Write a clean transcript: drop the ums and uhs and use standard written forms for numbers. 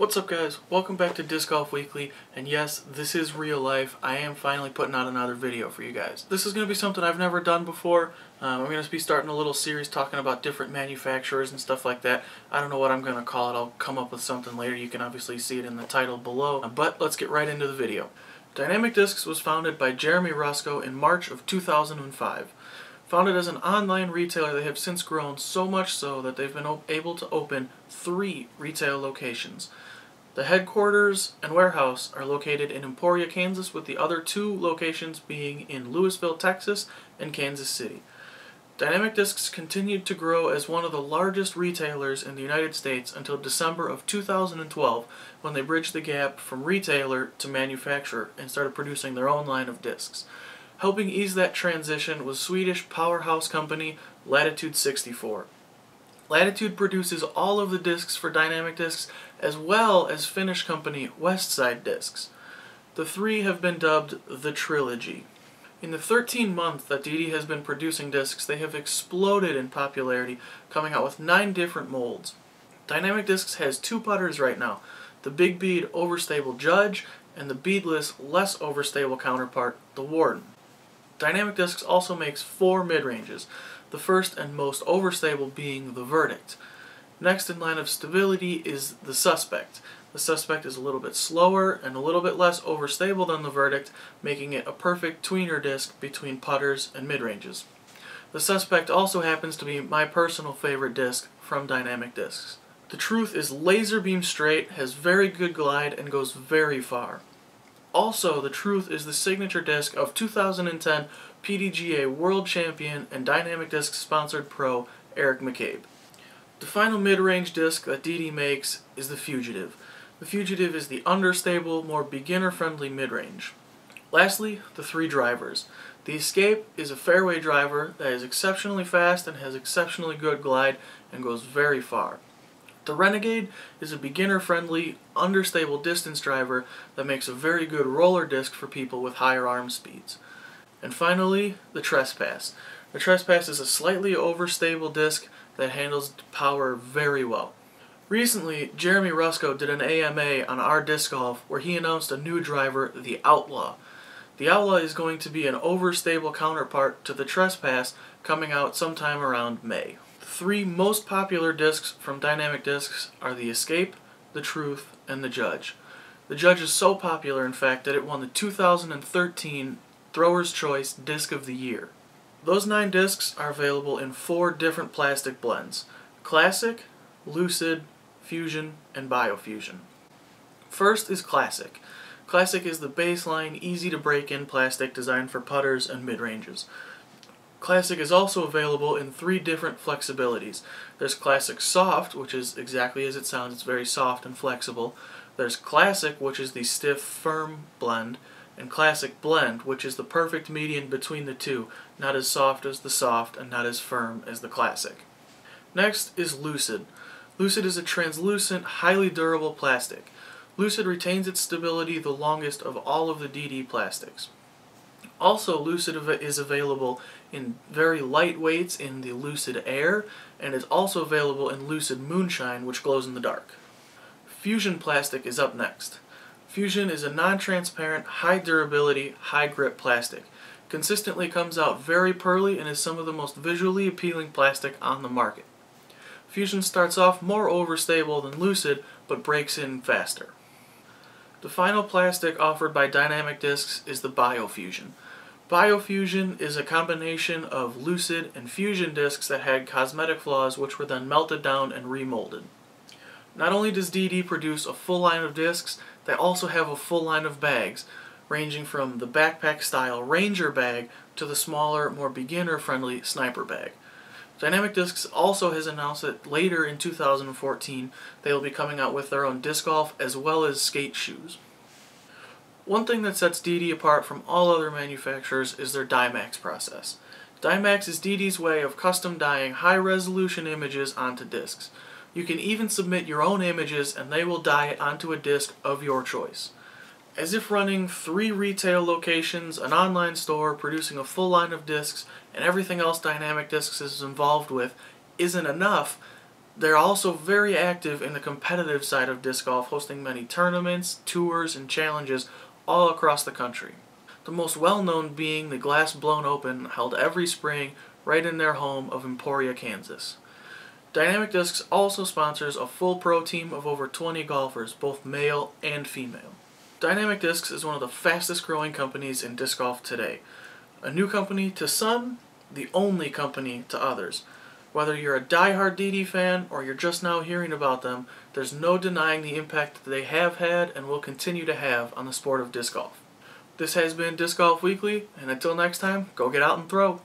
What's up, guys? Welcome back to Disc Golf Weekly, and yes, this is real life. I am finally putting out another video for you guys. This is going to be something I've never done before. I'm going to be starting a little series talking about different manufacturers and stuff like that. I don't know what I'm going to call it. I'll come up with something later. You can obviously see it in the title below, but let's get right into the video. Dynamic Discs was founded by Jeremy Rusko in March of 2005. Founded as an online retailer, they have since grown so much so that they've been able to open 3 retail locations. The headquarters and warehouse are located in Emporia, Kansas, with the other 2 locations being in Louisville, Texas, and Kansas City. Dynamic Discs continued to grow as one of the largest retailers in the United States until December of 2012, when they bridged the gap from retailer to manufacturer and started producing their own line of discs. Helping ease that transition was Swedish powerhouse company Latitude 64. Latitude produces all of the discs for Dynamic Discs, as well as Finnish company Westside Discs. The 3 have been dubbed the Trilogy. In the 13 months that DD has been producing discs, they have exploded in popularity, coming out with 9 different molds. Dynamic Discs has 2 putters right now, the Big Bead Overstable Judge and the beadless, less overstable counterpart, the Warden. Dynamic Discs also makes 4 mid-ranges, the first and most overstable being the Verdict. Next in line of stability is the Suspect. The Suspect is a little bit slower and a little bit less overstable than the Verdict, making it a perfect tweener disc between putters and mid-ranges. The Suspect also happens to be my personal favorite disc from Dynamic Discs. The Truth is laser beam straight, has very good glide, and goes very far. Also, the Truth is the signature disc of 2010 PDGA World Champion and Dynamic Discs sponsored pro Eric McCabe. The final mid-range disc that DD makes is the Fugitive. The Fugitive is the understable, more beginner-friendly mid-range. Lastly, the 3 drivers. The Escape is a fairway driver that is exceptionally fast and has exceptionally good glide and goes very far. The Renegade is a beginner-friendly, understable distance driver that makes a very good roller disc for people with higher arm speeds. And finally, the Trespass. The Trespass is a slightly overstable disc that handles power very well. Recently, Jeremy Rusko did an AMA on our disc golf where he announced a new driver, the Outlaw. The Outlaw is going to be an overstable counterpart to the Trespass, coming out sometime around May. The 3 most popular discs from Dynamic Discs are the Escape, the Truth, and the Judge. The Judge is so popular, in fact, that it won the 2013 Thrower's Choice Disc of the Year. Those 9 discs are available in 4 different plastic blends: Classic, Lucid, Fusion, and Biofusion. First is Classic. Classic is the baseline, easy to break in plastic designed for putters and mid-ranges. Classic is also available in 3 different flexibilities. There's Classic Soft, which is exactly as it sounds, it's very soft and flexible. There's Classic, which is the stiff, firm blend, and Classic Blend, which is the perfect median between the 2, not as soft as the Soft and not as firm as the Classic. Next is Lucid. Lucid is a translucent, highly durable plastic. Lucid retains its stability the longest of all of the DD plastics. Also, Lucid is available in very light weights in the Lucid Air, and is also available in Lucid Moonshine, which glows in the dark. Fusion plastic is up next. Fusion is a non-transparent, high durability, high grip plastic. Consistently comes out very pearly and is some of the most visually appealing plastic on the market. Fusion starts off more overstable than Lucid, but breaks in faster. The final plastic offered by Dynamic Discs is the Biofusion. Biofusion is a combination of Lucid and Fusion discs that had cosmetic flaws which were then melted down and remolded. Not only does DD produce a full line of discs, they also have a full line of bags, ranging from the backpack-style Ranger bag to the smaller, more beginner-friendly Sniper bag. Dynamic Discs also has announced that later in 2014 they will be coming out with their own disc golf as well as skate shoes. One thing that sets DD apart from all other manufacturers is their Dye-Max process. Dye-Max is DD's way of custom dyeing high-resolution images onto discs. You can even submit your own images and they will dye it onto a disc of your choice. As if running 3 retail locations, an online store, producing a full line of discs, and everything else Dynamic Discs is involved with isn't enough, They're also very active in the competitive side of disc golf, hosting many tournaments, tours, and challenges all across the country. The most well-known being the Glass Blown Open, held every spring right in their home of Emporia, Kansas. Dynamic Discs also sponsors a full pro team of over 20 golfers, both male and female. Dynamic Discs is one of the fastest growing companies in disc golf today. A new company to some, the only company to others. Whether you're a die-hard DD fan or you're just now hearing about them, there's no denying the impact that they have had and will continue to have on the sport of disc golf. This has been Disc Golf Weekly, and until next time, go get out and throw.